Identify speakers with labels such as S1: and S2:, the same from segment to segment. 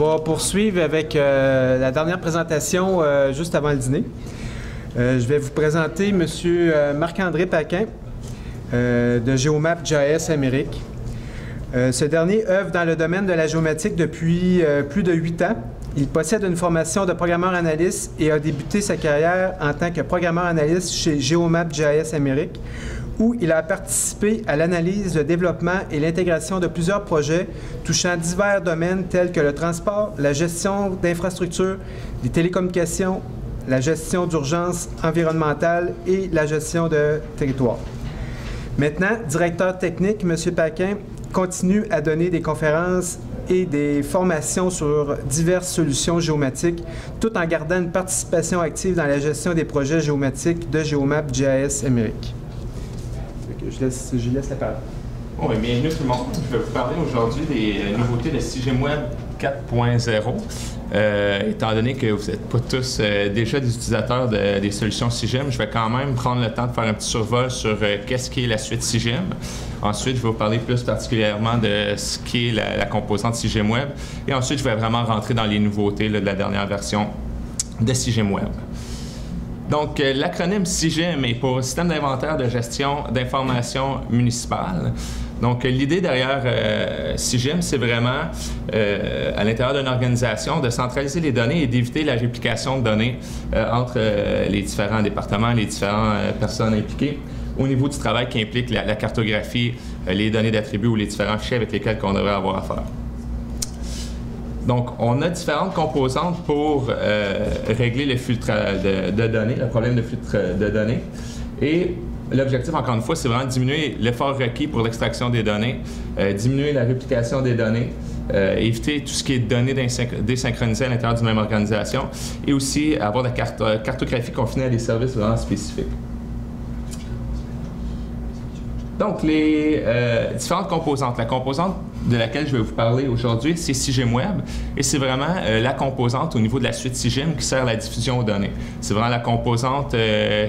S1: va poursuivre avec la dernière présentation juste avant le dîner. Je vais vous présenter M. Marc-André Paquin de GeoMap-JS Amérique. Ce dernier œuvre dans le domaine de la géomatique depuis plus de 8 ans. Il possède une formation de programmeur-analyste et a débuté sa carrière en tant que programmeur-analyste chez GeoMap-JS Amérique, où il a participé à l'analyse, le développement et l'intégration de plusieurs projets touchant divers domaines tels que le transport, la gestion d'infrastructures, les télécommunications, la gestion d'urgence environnementale et la gestion de territoire. Maintenant, directeur technique, M. Paquin continue à donner des conférences et des formations sur diverses solutions géomatiques, tout en gardant une participation active dans la gestion des projets géomatiques de GeoMap-JS Amérique. Je laisse la parole.
S2: Bon, bienvenue tout le monde. Je vais vous parler aujourd'hui des nouveautés de CIGEM-Web 4.0. Étant donné que vous n'êtes pas tous déjà des utilisateurs des solutions CIGEM, je vais quand même prendre le temps de faire un petit survol sur qu'est-ce qui est la suite CIGEM. Ensuite, je vais vous parler plus particulièrement de ce qui est la composante CIGEM-Web. Et ensuite, je vais vraiment rentrer dans les nouveautés de la dernière version de CIGEM-Web. Donc, l'acronyme CIGEM est pour Système d'inventaire de gestion d'information municipale. Donc, l'idée derrière CIGEM, c'est vraiment, à l'intérieur d'une organisation, de centraliser les données et d'éviter la réplication de données entre les différents départements, les différentes personnes impliquées au niveau du travail qui implique la cartographie, les données d'attributs ou les différents fichiers avec lesquels on devrait avoir affaire. Donc, on a différentes composantes pour régler le filtre de données, le problème de filtre de données. Et l'objectif, encore une fois, c'est vraiment diminuer l'effort requis pour l'extraction des données, diminuer la réplication des données, éviter tout ce qui est données désynchronisées à l'intérieur d'une même organisation et aussi avoir de la cartographie confinée à des services vraiment spécifiques. Donc, les différentes composantes. La composante de laquelle je vais vous parler aujourd'hui, c'est CIGEM-Web, et c'est vraiment la composante au niveau de la suite CIGEM qui sert à la diffusion aux données. C'est vraiment la composante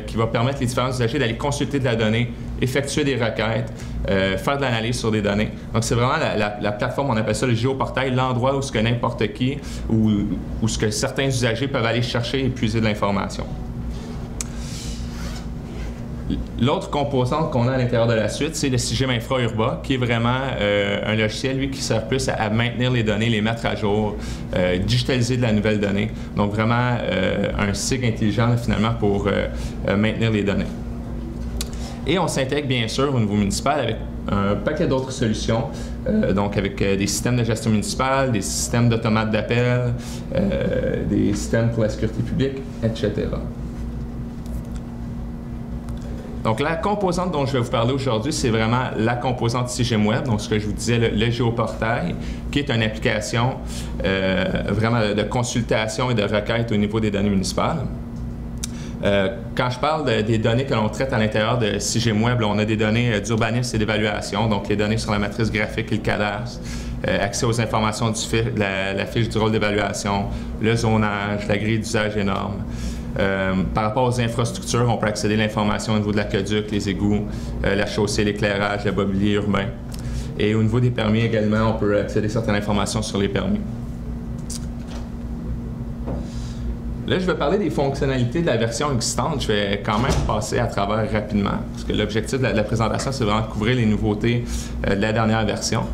S2: qui va permettre les différents usagers d'aller consulter de la donnée, effectuer des requêtes, faire de l'analyse sur des données. Donc, c'est vraiment la plateforme, on appelle ça le géoportail, l'endroit où ce que n'importe qui ou ce que certains usagers peuvent aller chercher et puiser de l'information. L'autre composante qu'on a à l'intérieur de la suite, c'est le CIGEM Infra-Urba, qui est vraiment un logiciel, lui, qui sert plus à maintenir les données, les mettre à jour, digitaliser de la nouvelle donnée. Donc, vraiment un SIG intelligent, finalement, pour maintenir les données. Et on s'intègre, bien sûr, au niveau municipal avec un paquet d'autres solutions, donc avec des systèmes de gestion municipale, des systèmes d'automates d'appel, des systèmes pour la sécurité publique, etc. Donc, la composante dont je vais vous parler aujourd'hui, c'est vraiment la composante CIGEM-Web, donc ce que je vous disais, le géoportail, qui est une application vraiment de consultation et de requête au niveau des données municipales. Quand je parle des données que l'on traite à l'intérieur de CIGEM-Web, on a des données d'urbanisme et d'évaluation, donc les données sur la matrice graphique et le cadastre, accès aux informations la fiche du rôle d'évaluation, le zonage, la grille d'usage et normes. Par rapport aux infrastructures, on peut accéder à l'information au niveau de l'aqueduc, les égouts, la chaussée, l'éclairage, le mobilier urbain. Et au niveau des permis également, on peut accéder à certaines informations sur les permis. Là, je vais parler des fonctionnalités de la version existante. Je vais quand même passer à travers rapidement, parce que l'objectif de la présentation, c'est vraiment de couvrir les nouveautés de la dernière version.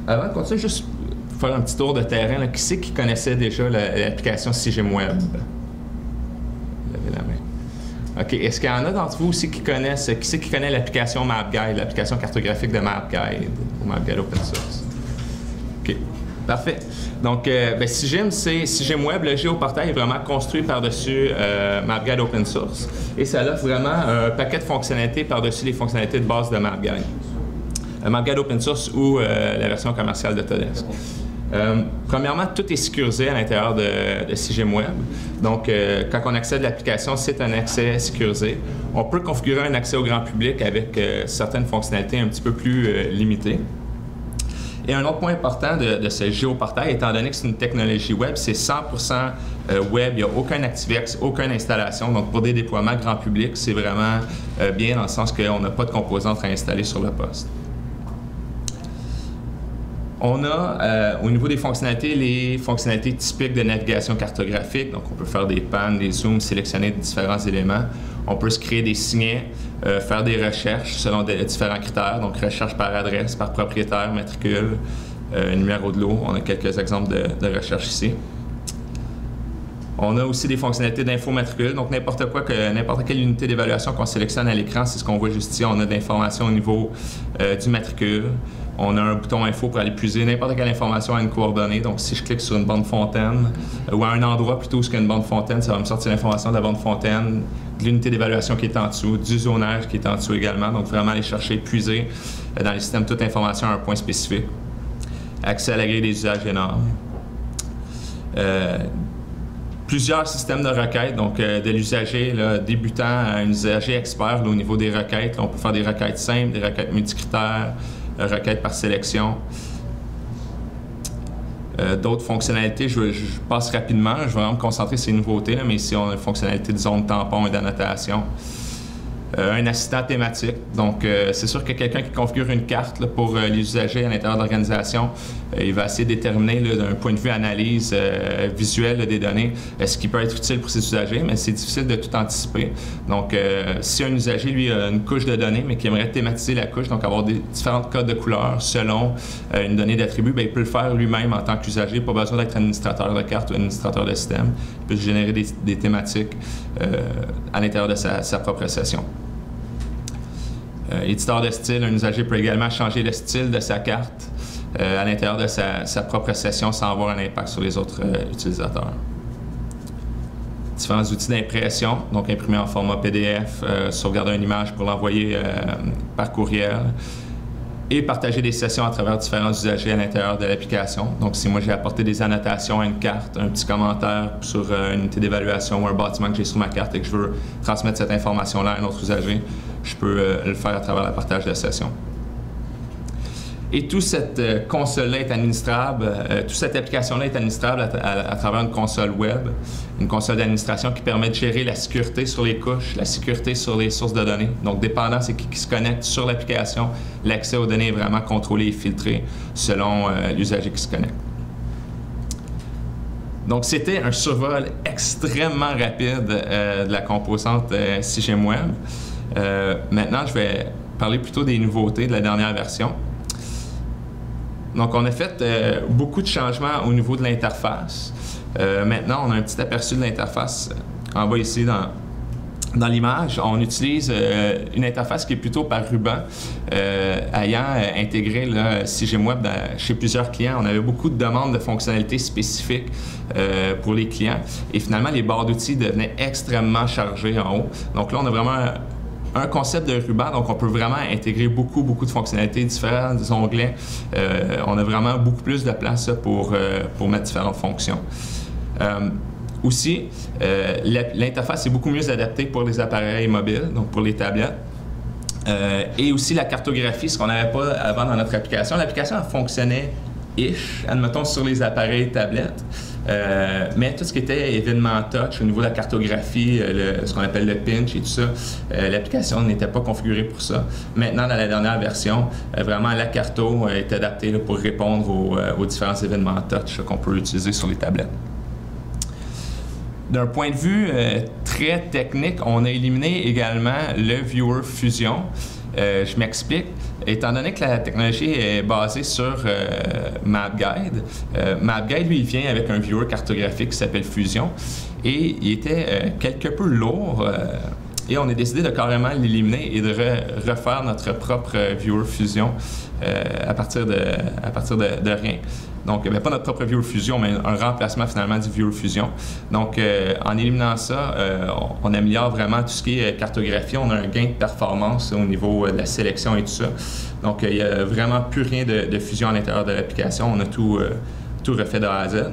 S2: Avant de continuer, juste faire un petit tour de terrain. Là. Qui c'est qui connaissait déjà l'application CIGEM-Web? Levez la main. OK. Est-ce qu'il y en a d'entre vous aussi qui connaissent, qui c'est qui connaît l'application MapGuide, l'application cartographique de MapGuide ou MapGuide Open Source? OK. Parfait. Donc, CIGEM, c'est CIGEM-Web. Le géoportail est vraiment construit par-dessus MapGuide Open Source. Et ça offre vraiment un paquet de fonctionnalités par-dessus les fonctionnalités de base de MapGuide. MapGuide Open Source ou la version commerciale d'Autodesk. Premièrement, tout est sécurisé à l'intérieur de CIGEM-Web. Donc, quand on accède à l'application, c'est un accès sécurisé. On peut configurer un accès au grand public avec certaines fonctionnalités un petit peu plus limitées. Et un autre point important de ce géoportail, étant donné que c'est une technologie web, c'est 100% web, il n'y a aucun ActiveX, aucune installation. Donc, pour des déploiements grand public, c'est vraiment bien dans le sens qu'on n'a pas de composantes à installer sur le poste. On a, au niveau des fonctionnalités, les fonctionnalités typiques de navigation cartographique. Donc, on peut faire des pannes, des zooms, sélectionner différents éléments. On peut se créer des signets, faire des recherches selon différents critères. Donc, recherche par adresse, par propriétaire, matricule, numéro de lot. On a quelques exemples de recherche ici. On a aussi des fonctionnalités d'info-matricule, donc n'importe quelle unité d'évaluation qu'on sélectionne à l'écran, c'est ce qu'on voit juste ici. On a de l'information au niveau du matricule. On a un bouton info pour aller puiser n'importe quelle information à une coordonnée. Donc, si je clique sur une bande fontaine ou à un endroit plutôt où il y a une bande fontaine, ça va me sortir l'information de la bande fontaine, de l'unité d'évaluation qui est en dessous, du zonage qui est en dessous également. Donc, vraiment aller chercher, puiser dans les systèmes toute information à un point spécifique. Accès à la grille des usages énormes. Plusieurs systèmes de requêtes, donc de l'usager débutant à un usager expert au niveau des requêtes. Là, on peut faire des requêtes simples, des requêtes multicritères, requêtes par sélection. D'autres fonctionnalités, je passe rapidement, je vais vraiment me concentrer sur ces nouveautés, là, mais ici on a une fonctionnalité de zone tampon et d'annotation. Un assistant thématique. Donc, c'est sûr que quelqu'un qui configure une carte là, pour les usagers à l'intérieur de l'organisation, il va essayer de déterminer d'un point de vue analyse visuelle des données ce qui peut être utile pour ses usagers, mais c'est difficile de tout anticiper. Donc, si un usager, lui, a une couche de données, mais qui aimerait thématiser la couche, donc avoir des différents codes de couleurs selon une donnée d'attribut, il peut le faire lui-même en tant qu'usager, pas besoin d'être administrateur de carte ou administrateur de système. Il peut générer des thématiques à l'intérieur de sa propre session. Éditeur de style, un usager peut également changer le style de sa carte à l'intérieur de sa propre session sans avoir un impact sur les autres utilisateurs. Différents outils d'impression, donc imprimer en format PDF, sauvegarder une image pour l'envoyer par courriel et partager des sessions à travers différents usagers à l'intérieur de l'application. Donc, si moi j'ai apporté des annotations à une carte, un petit commentaire sur une unité d'évaluation ou un bâtiment que j'ai sur ma carte et que je veux transmettre cette information-là à un autre usager, je peux le faire à travers le partage de session. Et toute cette console-là est administrable, toute cette application-là est administrable à travers une console web, une console d'administration qui permet de gérer la sécurité sur les couches, la sécurité sur les sources de données. Donc, dépendant c'est qui se connecte sur l'application, l'accès aux données est vraiment contrôlé et filtré selon l'usager qui se connecte. Donc, c'était un survol extrêmement rapide de la composante SIGIM Web. Maintenant, je vais parler plutôt des nouveautés de la dernière version. Donc, on a fait beaucoup de changements au niveau de l'interface. Maintenant, on a un petit aperçu de l'interface en bas ici dans l'image. On utilise une interface qui est plutôt par ruban, ayant intégré SIGIM Web chez plusieurs clients. On avait beaucoup de demandes de fonctionnalités spécifiques pour les clients. Et finalement, les barres d'outils devenaient extrêmement chargées en haut. Donc là, on a vraiment un concept de ruban, donc on peut vraiment intégrer beaucoup de fonctionnalités, différents onglets. On a vraiment beaucoup plus de place pour mettre différentes fonctions. Aussi, l'interface est beaucoup mieux adaptée pour les appareils mobiles, donc pour les tablettes. Et aussi la cartographie, ce qu'on n'avait pas avant dans notre application. L'application fonctionnait admettons, sur les appareils tablettes. Mais tout ce qui était événement touch au niveau de la cartographie, ce qu'on appelle le pinch et tout ça, l'application n'était pas configurée pour ça. Maintenant, dans la dernière version, vraiment la carto est adaptée pour répondre aux différents événements touch qu'on peut utiliser sur les tablettes. D'un point de vue très technique, on a éliminé également le Viewer Fusion. Je m'explique. Étant donné que la technologie est basée sur MapGuide, MapGuide, lui, il vient avec un viewer cartographique qui s'appelle Fusion et il était quelque peu lourd et on a décidé de carrément l'éliminer et de refaire notre propre viewer Fusion à partir de rien. Donc, pas notre propre Viewer Fusion, mais un remplacement finalement du Viewer Fusion. Donc, en éliminant ça, on améliore vraiment tout ce qui est cartographie. On a un gain de performance au niveau de la sélection et tout ça. Donc, il n'y a vraiment plus rien de fusion à l'intérieur de l'application. On a tout refait de A à Z.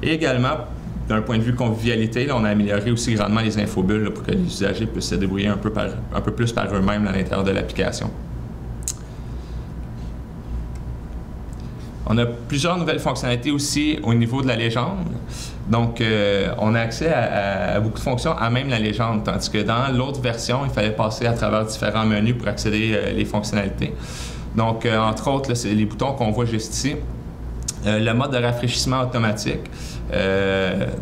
S2: Et également, d'un point de vue convivialité, là, on a amélioré aussi grandement les infobulles là, pour que les usagers puissent se débrouiller un peu plus par eux-mêmes à l'intérieur de l'application. On a plusieurs nouvelles fonctionnalités aussi au niveau de la légende. Donc, on a accès à beaucoup de fonctions à même la légende, tandis que dans l'autre version, il fallait passer à travers différents menus pour accéder les fonctionnalités. Donc, entre autres, c'est les boutons qu'on voit juste ici. Le mode de rafraîchissement automatique.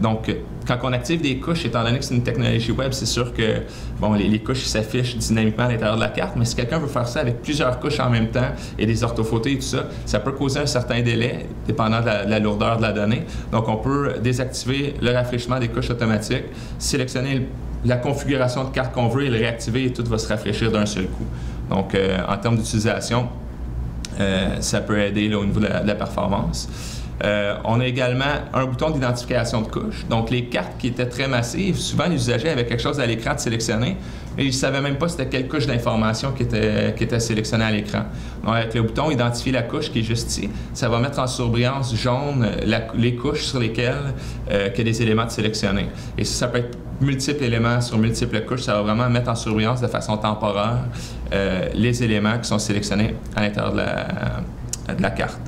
S2: Donc, quand on active des couches, étant donné que c'est une technologie web, c'est sûr que bon, les couches s'affichent dynamiquement à l'intérieur de la carte, mais si quelqu'un veut faire ça avec plusieurs couches en même temps et des orthophotos et tout ça, ça peut causer un certain délai, dépendant de la lourdeur de la donnée. Donc, on peut désactiver le rafraîchissement des couches automatiques, sélectionner la configuration de carte qu'on veut et le réactiver et tout va se rafraîchir d'un seul coup. Donc, en termes d'utilisation, ça peut aider là, au niveau de la performance. On a également un bouton d'identification de couche. Donc, les cartes qui étaient très massives, souvent les usagers avaient quelque chose à l'écran de sélectionner, mais ils ne savaient même pas c'était quelle couche d'information qui était sélectionnée à l'écran. Donc, avec le bouton Identifier la couche qui est juste ici, ça va mettre en surbrillance jaune les couches sur lesquelles il y a des éléments de sélectionner. Et ça peut être multiples éléments sur multiples couches, ça va vraiment mettre en surbrillance de façon temporaire les éléments qui sont sélectionnés à l'intérieur de la carte.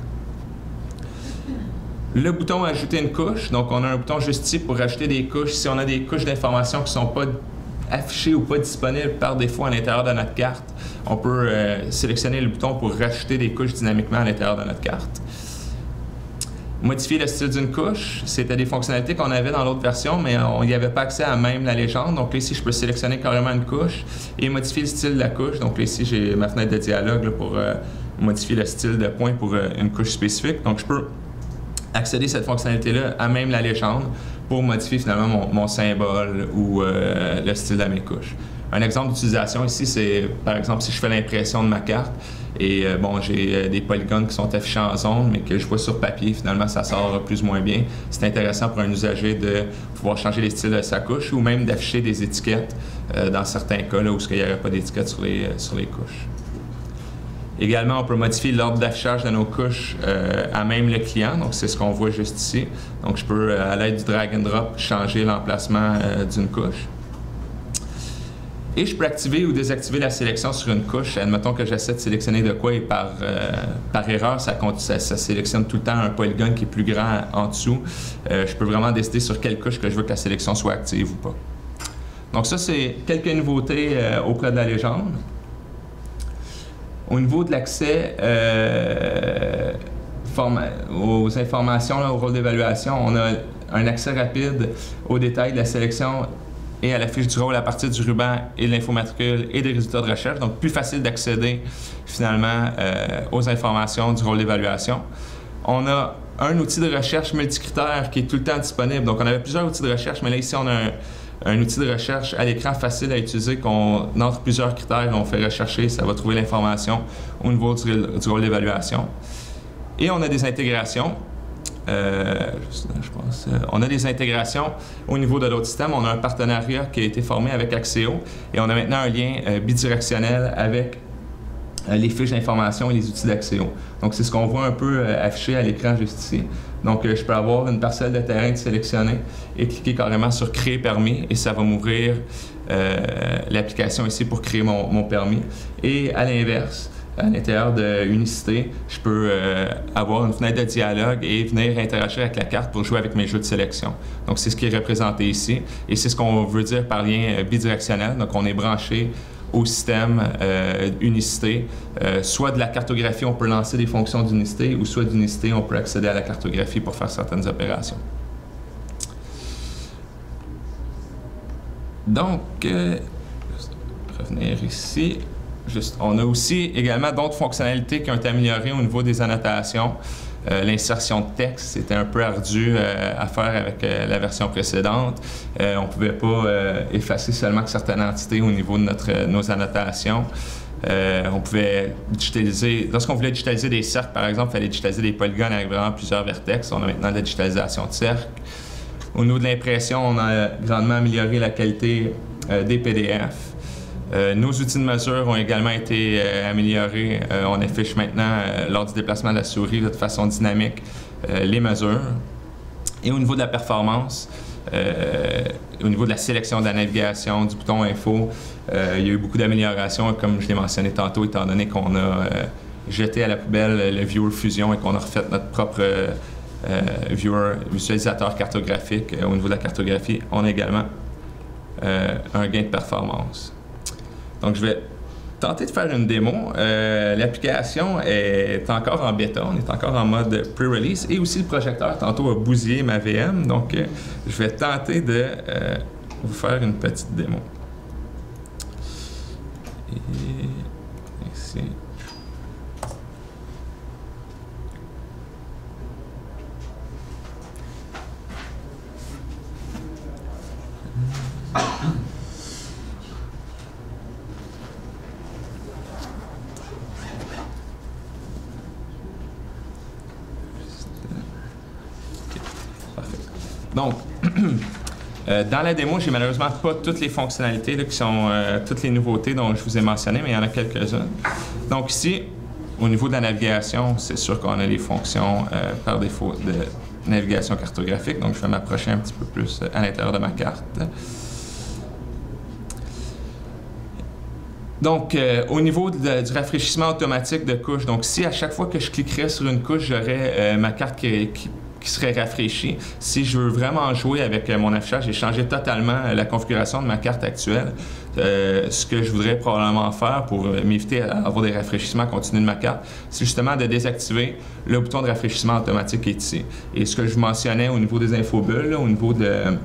S2: Le bouton Ajouter une couche, donc on a un bouton juste ici pour rajouter des couches. Si on a des couches d'informations qui ne sont pas affichées ou pas disponibles par défaut à l'intérieur de notre carte, on peut sélectionner le bouton pour rajouter des couches dynamiquement à l'intérieur de notre carte. Modifier le style d'une couche, c'était des fonctionnalités qu'on avait dans l'autre version, mais on n'y avait pas accès à même la légende. Donc là, ici, je peux sélectionner carrément une couche et modifier le style de la couche. Donc là, ici, j'ai ma fenêtre de dialogue là, pour modifier le style de point pour une couche spécifique. Donc je peux accéder à cette fonctionnalité-là à même la légende pour modifier finalement mon symbole ou le style de mes couches. Un exemple d'utilisation ici, c'est par exemple si je fais l'impression de ma carte et bon, j'ai des polygones qui sont affichés en zone mais que je vois sur papier, finalement ça sort plus ou moins bien. C'est intéressant pour un usager de pouvoir changer les styles de sa couche ou même d'afficher des étiquettes dans certains cas là, où il n'y aurait pas d'étiquettes sur les couches. Également, on peut modifier l'ordre d'affichage de nos couches à même le client. Donc, c'est ce qu'on voit juste ici. Donc, je peux, à l'aide du drag and drop, changer l'emplacement d'une couche. Et je peux activer ou désactiver la sélection sur une couche. Admettons que j'essaie de sélectionner de quoi et par erreur, ça sélectionne tout le temps un polygone qui est plus grand en dessous. Je peux vraiment décider sur quelle couche que je veux que la sélection soit active ou pas. Donc, ça, c'est quelques nouveautés auprès de la légende. Au niveau de l'accès aux informations, là, au rôle d'évaluation, on a un accès rapide aux détails de la sélection et à la fiche du rôle à partir du ruban et de l'infomatricule et des résultats de recherche. Donc, plus facile d'accéder finalement aux informations du rôle d'évaluation. On a un outil de recherche multicritère qui est tout le temps disponible. Donc, on avait plusieurs outils de recherche, mais là, ici, on a un outil de recherche à l'écran facile à utiliser qu'on entre plusieurs critères, on fait rechercher, ça va trouver l'information au niveau du rôle d'évaluation. Et on a des intégrations. On a des intégrations au niveau de l'autre système. On a un partenariat qui a été formé avec Axéo et on a maintenant un lien bidirectionnel avec les fiches d'information et les outils d'Axéo. Donc, c'est ce qu'on voit un peu affiché à l'écran juste ici. Donc, je peux avoir une parcelle de terrain de sélectionner et cliquer carrément sur « Créer permis » et ça va m'ouvrir l'application ici pour créer mon permis. Et à l'inverse, à l'intérieur de Unicité, je peux avoir une fenêtre de dialogue et venir interagir avec la carte pour jouer avec mes jeux de sélection. Donc, c'est ce qui est représenté ici et c'est ce qu'on veut dire par lien bidirectionnel. Donc, on est branché au système Unicité. Soit de la cartographie, on peut lancer des fonctions d'Unicité, ou soit d'Unicité, on peut accéder à la cartographie pour faire certaines opérations. Donc, revenir ici. On a aussi également d'autres fonctionnalités qui ont été améliorées au niveau des annotations. L'insertion de texte, c'était un peu ardu à faire avec la version précédente. On ne pouvait pas effacer seulement certaines entités au niveau de nos annotations. On pouvait digitaliser, lorsqu'on voulait digitaliser des cercles, par exemple, il fallait digitaliser des polygones avec vraiment plusieurs vertex. On a maintenant de la digitalisation de cercles. Au niveau de l'impression, on a grandement amélioré la qualité des PDF. Nos outils de mesure ont également été améliorés. On affiche maintenant, lors du déplacement de la souris, de façon dynamique, les mesures. Et au niveau de la performance, au niveau de la sélection de la navigation, du bouton Info, il y a eu beaucoup d'améliorations, comme je l'ai mentionné tantôt, étant donné qu'on a jeté à la poubelle le Viewer Fusion et qu'on a refait notre propre visualisateur cartographique. Au niveau de la cartographie, on a également un gain de performance. Donc, je vais tenter de faire une démo. L'application est encore en bêta, on est encore en mode pre-release et aussi le projecteur tantôt a bousillé ma VM, donc je vais tenter de vous faire une petite démo. Et ici. Donc, dans la démo, j'ai malheureusement pas toutes les fonctionnalités là, qui sont toutes les nouveautés dont je vous ai mentionné, mais il y en a quelques-unes. Donc ici, au niveau de la navigation, c'est sûr qu'on a les fonctions par défaut de navigation cartographique. Donc, je vais m'approcher un petit peu plus à l'intérieur de ma carte. Donc, au niveau du rafraîchissement automatique de couche, donc si à chaque fois que je cliquerais sur une couche, j'aurais ma carte qui serait rafraîchie. Si je veux vraiment jouer avec mon affichage et changer totalement la configuration de ma carte actuelle, ce que je voudrais probablement faire pour m'éviter d'avoir des rafraîchissements continus de ma carte, c'est justement de désactiver le bouton de rafraîchissement automatique qui est ici. Et ce que je mentionnais au niveau des infobulles, là, au niveau de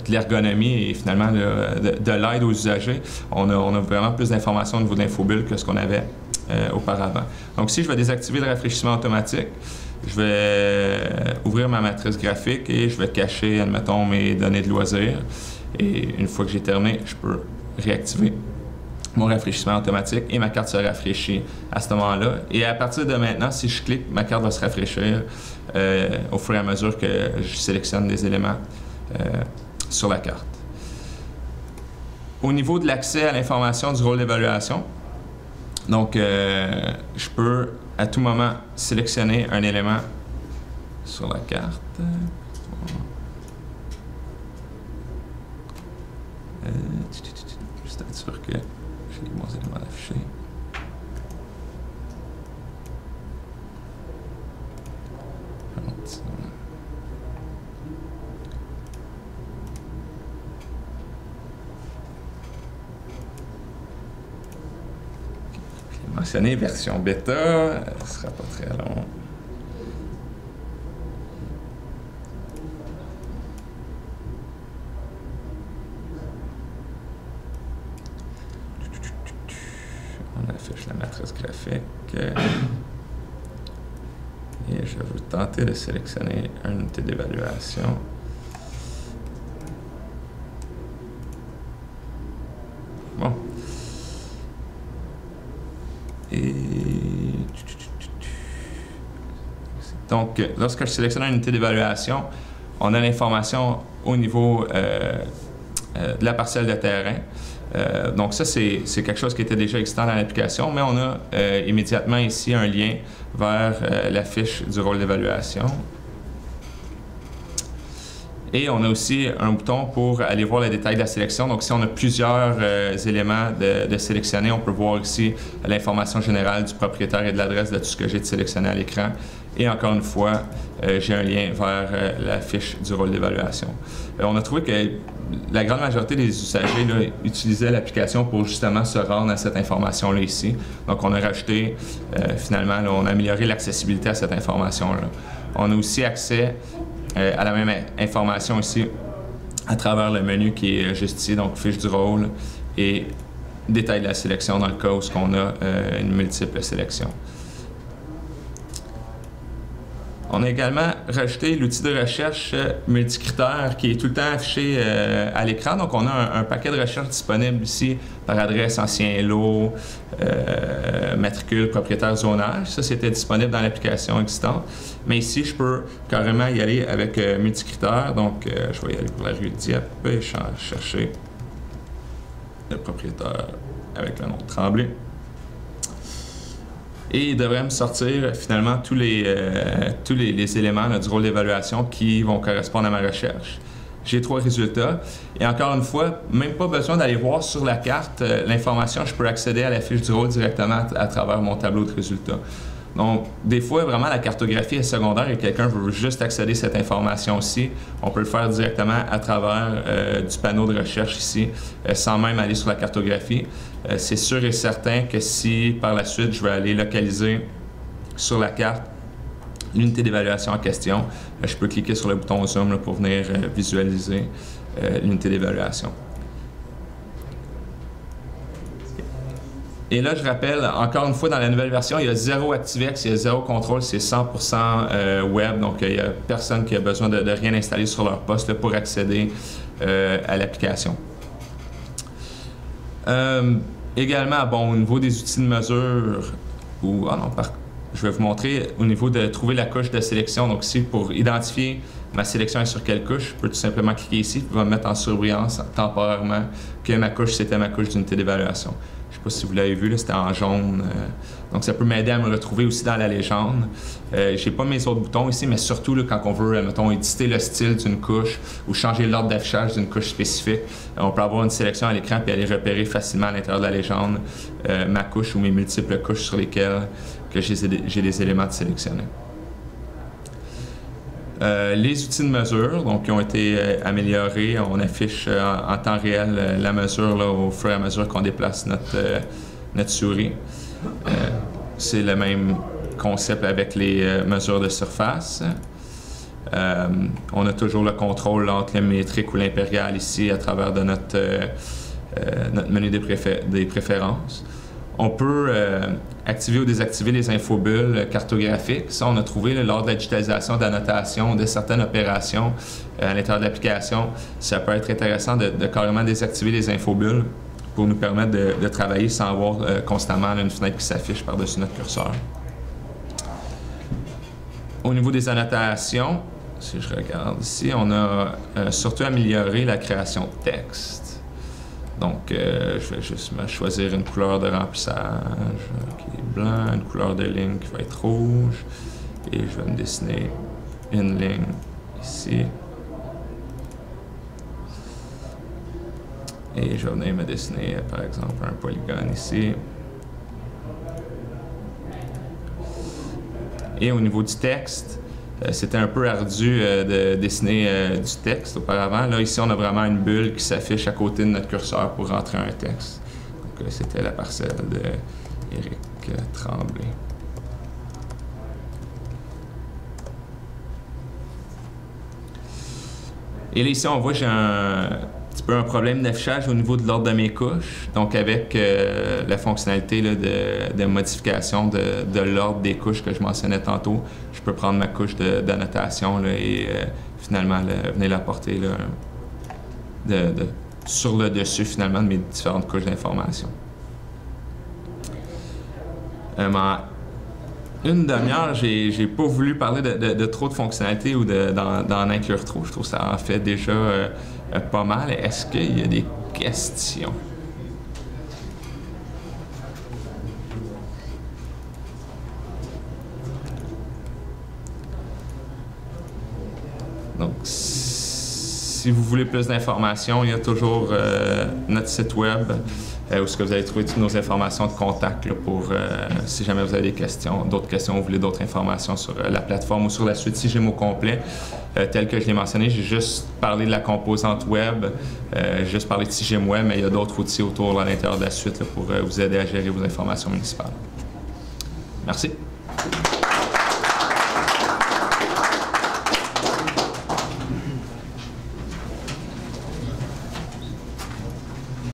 S2: l'ergonomie et finalement de l'aide aux usagers, on a vraiment plus d'informations au niveau de l'infobulles que ce qu'on avait auparavant. Donc si je vais désactiver le rafraîchissement automatique, je vais ouvrir ma matrice graphique et je vais cacher, admettons, mes données de loisirs. Et une fois que j'ai terminé, je peux réactiver mon rafraîchissement automatique et ma carte se rafraîchit à ce moment-là. Et à partir de maintenant, si je clique, ma carte va se rafraîchir au fur et à mesure que je sélectionne des éléments sur la carte. Au niveau de l'accès à l'information du rôle d'évaluation, donc je peux à tout moment sélectionner un élément sur la carte. Juste être sûr que j'ai les bons éléments affichés. Mentionner version bêta, ce sera pas très long. On affiche la matrice graphique. Et je vais tenter de sélectionner une unité d'évaluation. Bon. Et donc, lorsque je sélectionne une unité d'évaluation, on a l'information au niveau de la parcelle de terrain. Donc ça, c'est quelque chose qui était déjà existant dans l'application, mais on a immédiatement ici un lien vers la fiche du rôle d'évaluation. Et on a aussi un bouton pour aller voir les détails de la sélection. Donc, si on a plusieurs éléments de sélectionner, on peut voir ici l'information générale du propriétaire et de l'adresse de tout ce que j'ai sélectionné à l'écran. Et encore une fois, j'ai un lien vers la fiche du rôle d'évaluation. On a trouvé que la grande majorité des usagers là, utilisaient l'application pour justement se rendre à cette information-là ici. Donc, on a rajouté, finalement, là, on a amélioré l'accessibilité à cette information-là. On a aussi accès à la même information ici à travers le menu qui est juste ici, donc fiche du rôle et détail de la sélection dans le cas où on a une multiple sélection. On a également rajouté l'outil de recherche multicritère qui est tout le temps affiché à l'écran. Donc, on a un paquet de recherches disponible ici par adresse, ancien lot, matricule, propriétaire, zonage. Ça, c'était disponible dans l'application existante. Mais ici, je peux carrément y aller avec multicritère. Donc, je vais y aller pour la rue Dieppe et chercher le propriétaire avec le nom de Tremblay. Et il devrait me sortir finalement tous les éléments là, du rôle d'évaluation qui vont correspondre à ma recherche. J'ai 3 résultats. Et encore une fois, même pas besoin d'aller voir sur la carte l'information. Je peux accéder à la fiche du rôle directement à travers mon tableau de résultats. Donc, des fois, vraiment, la cartographie est secondaire et quelqu'un veut juste accéder à cette information-ci. On peut le faire directement à travers du panneau de recherche ici, sans même aller sur la cartographie. C'est sûr et certain que si, par la suite, je vais aller localiser sur la carte l'unité d'évaluation en question, je peux cliquer sur le bouton Zoom là, pour venir visualiser l'unité d'évaluation. Et là, je rappelle, encore une fois, dans la nouvelle version, il y a 0 ActiveX, il y a 0 contrôle, c'est 100% web, donc il n'y a personne qui a besoin de rien installer sur leur poste là, pour accéder à l'application. Également, bon, au niveau des outils de mesure, je vais vous montrer au niveau de trouver la couche de sélection. Donc ici, pour identifier ma sélection est sur quelle couche, je peux tout simplement cliquer ici, puis me mettre en surbrillance temporairement que ma couche, c'était ma couche d'unité d'évaluation. Je ne sais pas si vous l'avez vu, c'était en jaune. Donc ça peut m'aider à me retrouver aussi dans la légende. J'ai pas mes autres boutons ici, mais surtout là, quand on veut, mettons, éditer le style d'une couche ou changer l'ordre d'affichage d'une couche spécifique, on peut avoir une sélection à l'écran puis aller repérer facilement à l'intérieur de la légende ma couche ou mes multiples couches sur lesquelles j'ai des éléments de sélectionner. Les outils de mesure, donc, qui ont été améliorés, on affiche en temps réel la mesure là, au fur et à mesure qu'on déplace notre souris. C'est le même concept avec les mesures de surface. On a toujours le contrôle entre le métrique ou l'impérial ici à travers de notre menu des préférences. On peut activer ou désactiver les infobulles cartographiques. Ça, on a trouvé là, lors de la digitalisation d'annotation de certaines opérations à l'intérieur de l'application. Ça peut être intéressant de carrément désactiver les infobulles pour nous permettre de travailler sans avoir constamment là, une fenêtre qui s'affiche par-dessus notre curseur. Au niveau des annotations, si je regarde ici, on a surtout amélioré la création de texte. Donc, je vais juste choisir une couleur de remplissage qui est blanc, une couleur de ligne qui va être rouge, et je vais me dessiner une ligne ici. Et je vais venir me dessiner, par exemple, un polygone ici. Et au niveau du texte, c'était un peu ardu de dessiner du texte auparavant. Là, ici, on a vraiment une bulle qui s'affiche à côté de notre curseur pour rentrer un texte. Donc, c'était la parcelle de Éric Tremblay. Et là, ici, on voit que j'ai un petit peu un problème d'affichage au niveau de l'ordre de mes couches. Donc, avec la fonctionnalité là, de modification de l'ordre des couches que je mentionnais tantôt, je peux prendre ma couche d'annotation et finalement venir la porter là, sur le dessus finalement de mes différentes couches d'information. Une demi-heure, j'ai pas voulu parler de trop de fonctionnalités ou d'en inclure trop. Je trouve que ça en fait déjà pas mal. Est-ce qu'il y a des questions? Donc, si vous voulez plus d'informations, il y a toujours notre site web où vous allez trouver toutes nos informations de contact là, pour si jamais vous avez des questions, d'autres questions, vous voulez d'autres informations sur la plateforme ou sur la suite Cigem au complet. Tel que je l'ai mentionné, j'ai juste parlé de la composante web, juste parlé de Cigem Web, mais il y a d'autres outils autour à l'intérieur de la suite là, pour vous aider à gérer vos informations municipales. Merci.